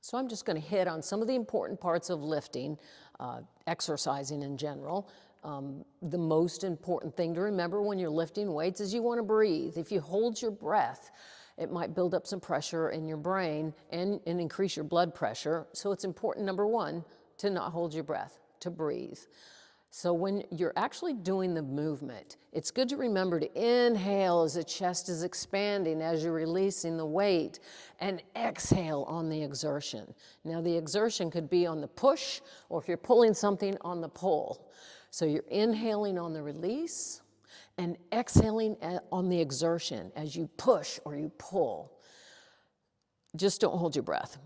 So I'm just going to hit on some of the important parts of lifting, exercising in general. The most important thing to remember when you're lifting weights is you want to breathe. If you hold your breath, it might build up some pressure in your brain and increase your blood pressure. So it's important, number one, to not hold your breath, to breathe. So when you're actually doing the movement, it's good to remember to inhale as the chest is expanding, as you're releasing the weight, and exhale on the exertion. Now the exertion could be on the push, or if you're pulling something, on the pull. So you're inhaling on the release and exhaling on the exertion as you push or you pull. Just don't hold your breath.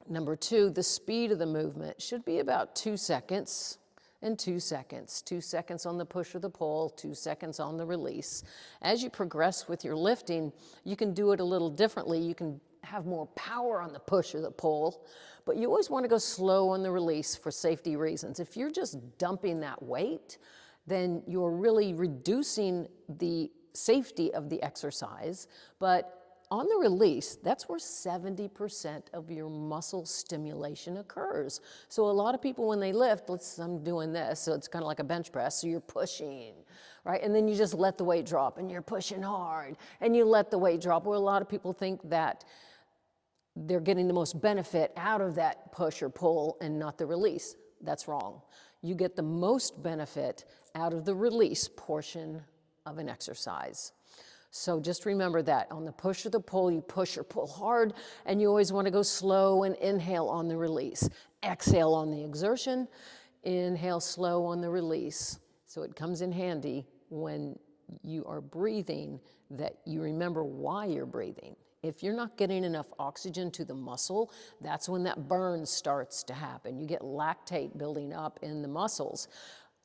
Number two, the speed of the movement should be about 2 seconds. And 2 seconds. 2 seconds on the push or the pull, 2 seconds on the release. As you progress with your lifting, you can do it a little differently. You can have more power on the push or the pull, but you always want to go slow on the release for safety reasons. If you're just dumping that weight, then you're really reducing the safety of the exercise, but on the release, that's where 70% of your muscle stimulation occurs. So a lot of people when they lift, I'm doing this, so it's kind of like a bench press, so you're pushing, right? And then you just let the weight drop and you're pushing hard and you let the weight drop. Well, a lot of people think that they're getting the most benefit out of that push or pull and not the release. That's wrong. You get the most benefit out of the release portion of an exercise. So just remember that on the push or the pull, you push or pull hard, and you always want to go slow and inhale on the release. Exhale on the exertion, inhale slow on the release. So it comes in handy when you are breathing that you remember why you're breathing. If you're not getting enough oxygen to the muscle, that's when that burn starts to happen. You get lactate building up in the muscles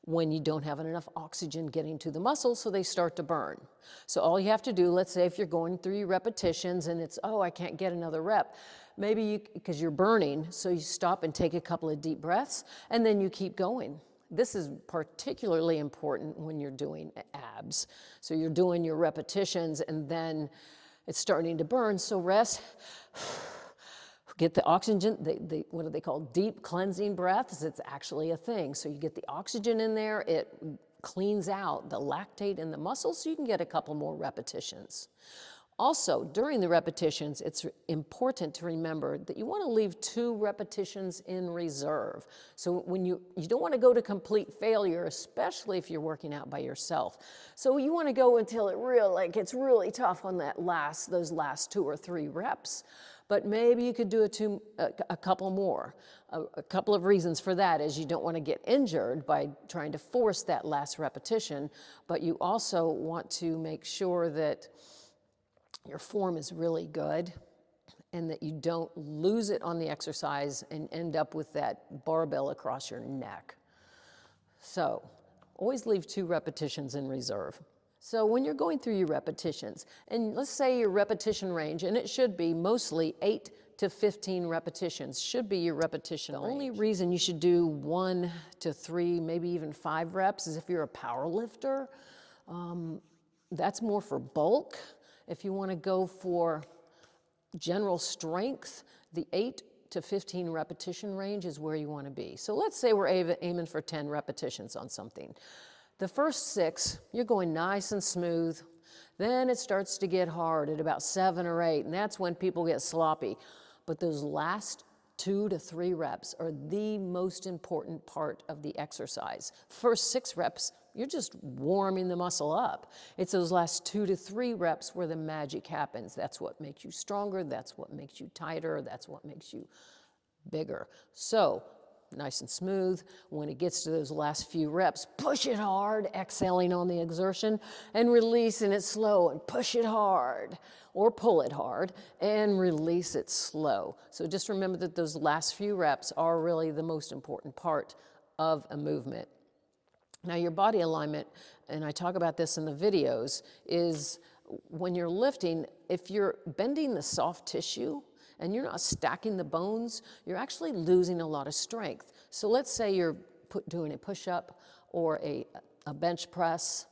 when you don't have enough oxygen getting to the muscles, so they start to burn. So all you have to do, let's say if you're going through your repetitions and it's, oh, I can't get another rep, maybe you, because you're burning, so you stop and take a couple of deep breaths, and then you keep going. This is particularly important when you're doing abs. So you're doing your repetitions and then it's starting to burn, so rest. Get the oxygen, what do they call, deep cleansing breaths? It's actually a thing. So you get the oxygen in there, it cleans out the lactate in the muscles, so you can get a couple more repetitions. Also, during the repetitions, it's important to remember that you want to leave 2 repetitions in reserve. So when you don't want to go to complete failure, especially if you're working out by yourself. So you want to go until it gets really tough on those last 2 or 3 reps. But maybe you could do a couple more. A couple of reasons for that is you don't want to get injured by trying to force that last repetition, but you also want to make sure that your form is really good and that you don't lose it on the exercise and end up with that barbell across your neck. So always leave 2 repetitions in reserve. So when you're going through your repetitions, and let's say your repetition range, and it should be mostly 8 to 15 repetitions, should be your repetition range. The only reason you should do 1 to 3, maybe even 5 reps is if you're a power lifter. That's more for bulk. If you want to go for general strength, the 8 to 15 repetition range is where you want to be. So let's say we're aiming for 10 repetitions on something. The first 6, you're going nice and smooth. Then it starts to get hard at about 7 or 8, and that's when people get sloppy. But those last 2 to 3 reps are the most important part of the exercise. First 6 reps, you're just warming the muscle up. It's those last 2 to 3 reps where the magic happens. That's what makes you stronger, that's what makes you tighter, that's what makes you bigger. So, nice and smooth. When it gets to those last few reps, push it hard, exhaling on the exertion, and releasing it slow, and push it hard, or pull it hard, and release it slow. So just remember that those last few reps are really the most important part of a movement. Now your body alignment, and I talk about this in the videos, is when you're lifting, if you're bending the soft tissue, and you're not stacking the bones, you're actually losing a lot of strength. So let's say you're doing a push-up or a bench press.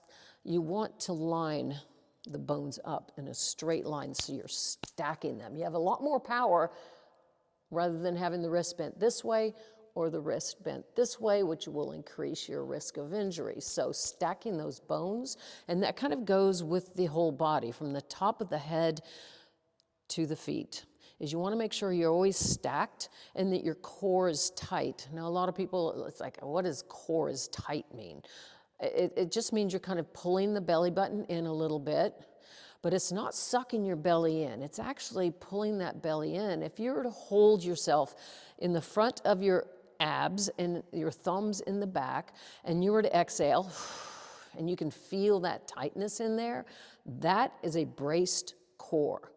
You want to line the bones up in a straight line so you're stacking them. You have a lot more power rather than having the wrist bent this way or the wrist bent this way, which will increase your risk of injury. So stacking those bones, and that kind of goes with the whole body, from the top of the head to the feet, is you want to make sure you're always stacked and that your core is tight. Now, a lot of people, it's like, what does core is tight mean? It just means you're kind of pulling the belly button in a little bit, but it's not sucking your belly in. It's actually pulling that belly in. If you were to hold yourself in the front of your abs and your thumbs in the back, and you were to exhale, and you can feel that tightness in there, that is a braced core.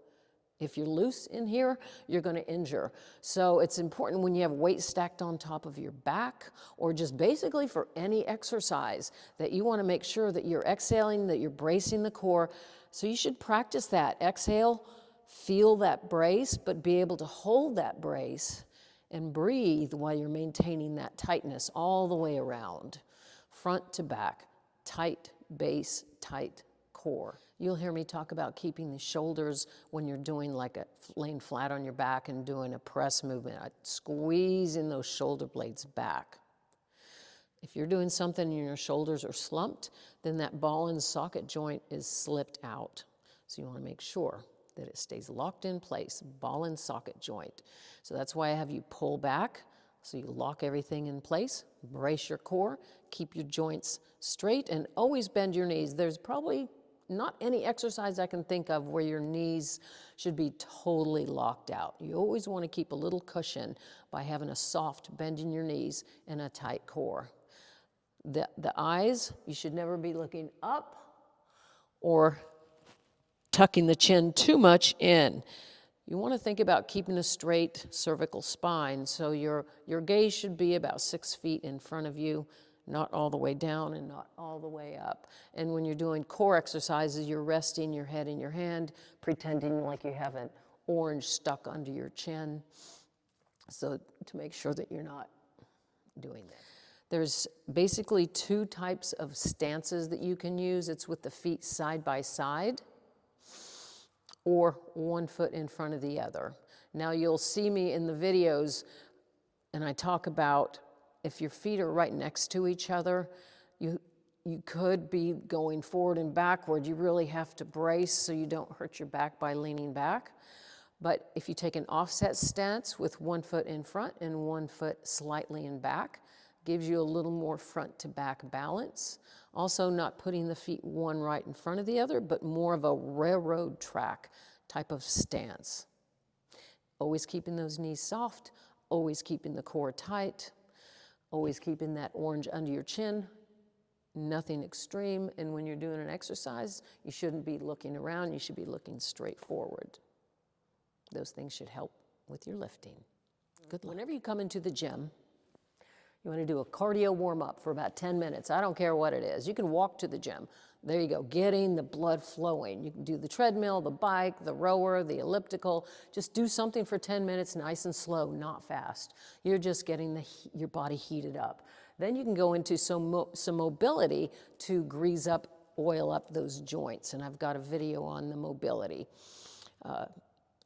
If you're loose in here, you're going to injure. So it's important when you have weight stacked on top of your back, or just basically for any exercise, that you want to make sure that you're exhaling, that you're bracing the core. So you should practice that. Exhale, feel that brace, but be able to hold that brace and breathe while you're maintaining that tightness all the way around, front to back, tight base, tight core. You'll hear me talk about keeping the shoulders when you're doing like laying flat on your back and doing a press movement, squeezing those shoulder blades back. If you're doing something and your shoulders are slumped, then that ball and socket joint is slipped out. So you want to make sure that it stays locked in place, ball and socket joint. So that's why I have you pull back, so you lock everything in place, brace your core, keep your joints straight, and always bend your knees. There's probably not any exercise I can think of where your knees should be totally locked out. You always want to keep a little cushion by having a soft bend in your knees and a tight core. The eyes, you should never be looking up or tucking the chin too much in. You want to think about keeping a straight cervical spine, so your gaze should be about 6 feet in front of you, not all the way down and not all the way up. And when you're doing core exercises, you're resting your head in your hand, pretending like you have an orange stuck under your chin, so to make sure that you're not doing that. There's basically 2 types of stances that you can use. It's with the feet side by side, or 1 foot in front of the other. Now you'll see me in the videos, and I talk about if your feet are right next to each other, you could be going forward and backward. You really have to brace so you don't hurt your back by leaning back. But if you take an offset stance with 1 foot in front and 1 foot slightly in back, gives you a little more front to back balance. Also not putting the feet one right in front of the other, but more of a railroad track type of stance. Always keeping those knees soft, always keeping the core tight, always keeping that orange under your chin, nothing extreme. And when you're doing an exercise, you shouldn't be looking around, you should be looking straight forward. Those things should help with your lifting. Good luck. Whenever you come into the gym, you want to do a cardio warm-up for about 10 minutes. I don't care what it is. You can walk to the gym. There you go, getting the blood flowing. You can do the treadmill, the bike, the rower, the elliptical. Just do something for 10 minutes, nice and slow, not fast. You're just getting your body heated up. Then you can go into some mobility to grease up, oil up those joints. And I've got a video on the mobility.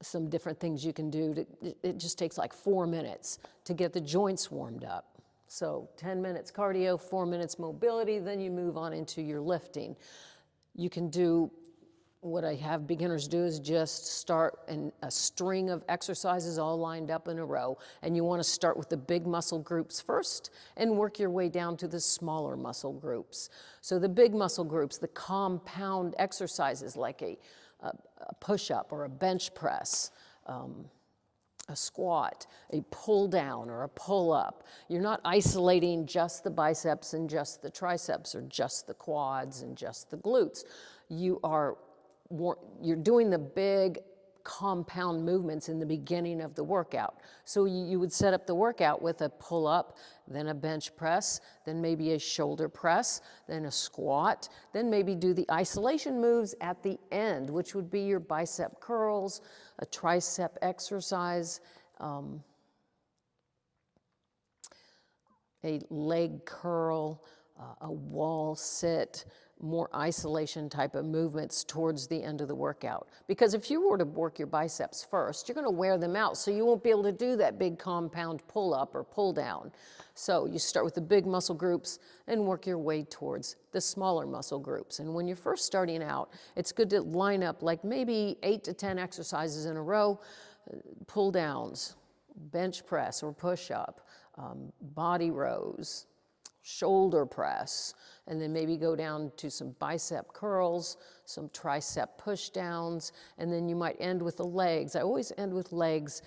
Some different things you can do. It just takes like 4 minutes to get the joints warmed up. So 10 minutes cardio, 4 minutes mobility, then you move on into your lifting. You can do, what I have beginners do is just start in a string of exercises all lined up in a row. And you want to start with the big muscle groups first and work your way down to the smaller muscle groups. So the big muscle groups, the compound exercises like a push-up or a bench press, a squat, a pull down or a pull up. You're not isolating just the biceps and just the triceps or just the quads and just the glutes. You're doing the big compound movements in the beginning of the workout. So you would set up the workout with a pull up, then a bench press, then maybe a shoulder press, then a squat, then maybe do the isolation moves at the end, which would be your bicep curls, a tricep exercise, a leg curl, a wall sit, more isolation type of movements towards the end of the workout. Because if you were to work your biceps first, you're going to wear them out, so you won't be able to do that big compound pull up or pull down. So you start with the big muscle groups and work your way towards the smaller muscle groups. And when you're first starting out, it's good to line up like maybe 8 to 10 exercises in a row, pull downs, bench press or push up, body rows, shoulder press, and then maybe go down to some bicep curls, some tricep push downs, and then you might end with the legs. I always end with legs,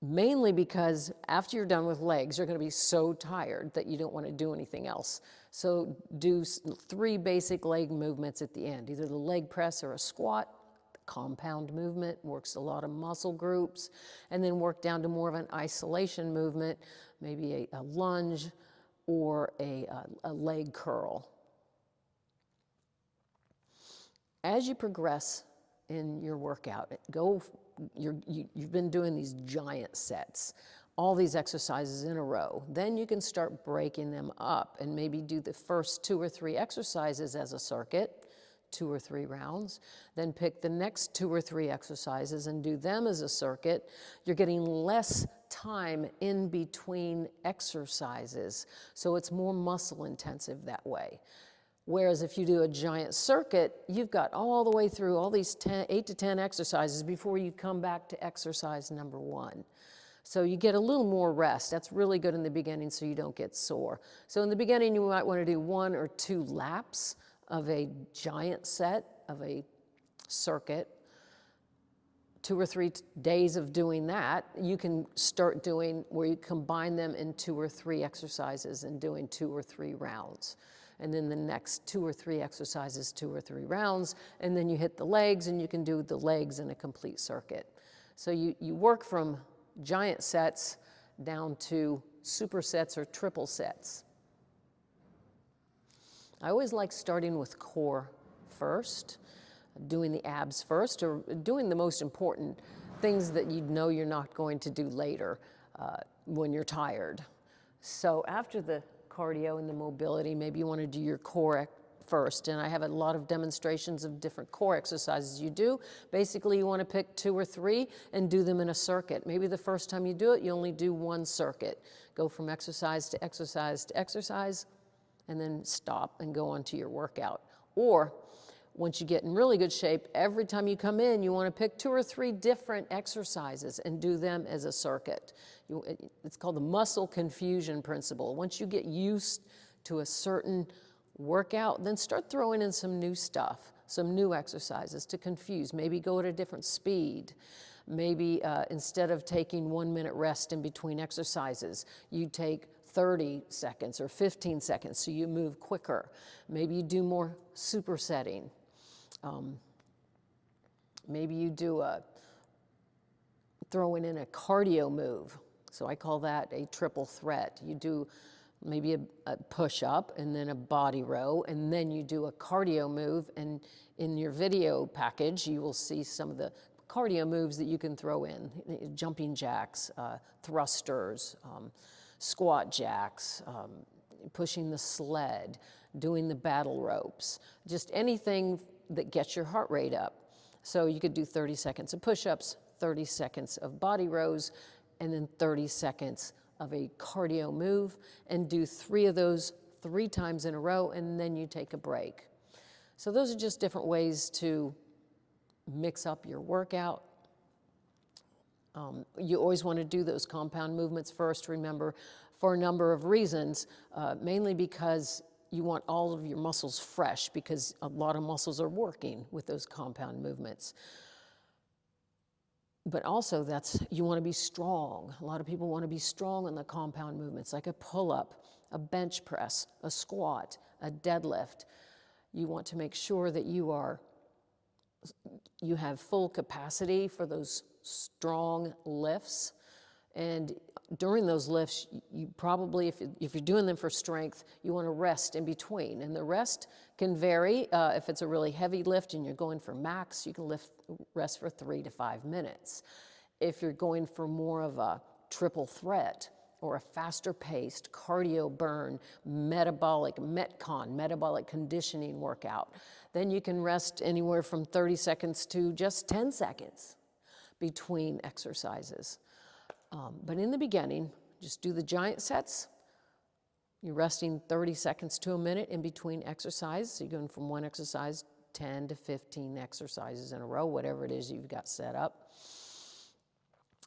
mainly because after you're done with legs, you're going to be so tired that you don't want to do anything else. So do 3 basic leg movements at the end, either the leg press or a squat. Compound movement works a lot of muscle groups, and then work down to more of an isolation movement, maybe a lunge or a leg curl. As you progress in your workout, you've been doing these giant sets, all these exercises in a row. Then you can start breaking them up and maybe do the first 2 or 3 exercises as a circuit, 2 or 3 rounds, then pick the next 2 or 3 exercises and do them as a circuit. You're getting less time in between exercises, so it's more muscle intensive that way. Whereas if you do a giant circuit, you've got all the way through all these 8 to 10 exercises before you come back to exercise number 1. So you get a little more rest. That's really good in the beginning so you don't get sore. So in the beginning, you might want to do 1 or 2 laps of a giant set, of a circuit. 2 or 3 days of doing that, you can start doing where you combine them in 2 or 3 exercises and doing 2 or 3 rounds. And then the next 2 or 3 exercises, 2 or 3 rounds, and then you hit the legs and you can do the legs in a complete circuit. So you work from giant sets down to supersets or triple sets. I always like starting with core first, doing the abs first, or doing the most important things that you know you're not going to do later when you're tired. So after the cardio and the mobility, maybe you want to do your core first. And I have a lot of demonstrations of different core exercises you do. Basically, you want to pick 2 or 3 and do them in a circuit. Maybe the first time you do it, you only do 1 circuit. Go from exercise to exercise to exercise, and then stop and go on to your workout. Or once you get in really good shape, every time you come in, you want to pick 2 or 3 different exercises and do them as a circuit. It's called the muscle confusion principle. Once you get used to a certain workout, then start throwing in some new stuff, some new exercises to confuse. Maybe go at a different speed. Maybe instead of taking 1 minute rest in between exercises, you take 30 seconds or 15 seconds, so you move quicker. Maybe you do more supersetting. Maybe you do throwing in a cardio move. So I call that a triple threat. You do maybe a push-up and then a body row, and then you do a cardio move, and in your video package, you will see some of the cardio moves that you can throw in, jumping jacks, thrusters, squat jacks, pushing the sled, doing the battle ropes, just anything that gets your heart rate up. So you could do 30 seconds of push-ups, 30 seconds of body rows, and then 30 seconds of a cardio move, and do 3 of those 3 times in a row, and then you take a break. So those are just different ways to mix up your workout. You always want to do those compound movements first, remember, for a number of reasons, mainly because you want all of your muscles fresh, because a lot of muscles are working with those compound movements. But also you want to be strong. A lot of people want to be strong in the compound movements, like a pull-up, a bench press, a squat, a deadlift. You want to make sure that you have full capacity for those strong lifts. And during those lifts, you probably, if you're doing them for strength, you want to rest in between. And the rest can vary. If it's a really heavy lift and you're going for max, you can rest for 3 to 5 minutes. If you're going for more of a triple threat, or a faster paced cardio burn, metabolic conditioning workout, then you can rest anywhere from 30 seconds to just 10 seconds between exercises. But in the beginning, just do the giant sets. You're resting 30 seconds to a minute in between exercises. So you're going from one exercise, 10 to 15 exercises in a row, whatever it is you've got set up.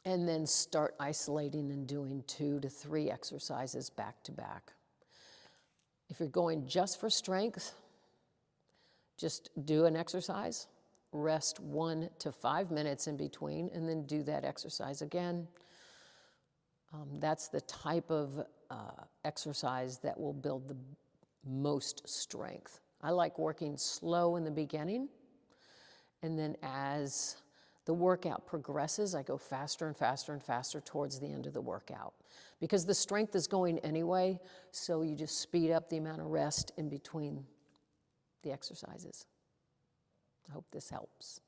And then start isolating and doing 2 to 3 exercises back to back. If you're going just for strength, just do an exercise, rest 1 to 5 minutes in between, and then do that exercise again. That's the type of exercise that will build the most strength. I like working slow in the beginning, and then as the workout progresses, I go faster and faster and faster towards the end of the workout. Because the strength is going anyway, so you just speed up the amount of rest in between the exercises. I hope this helps.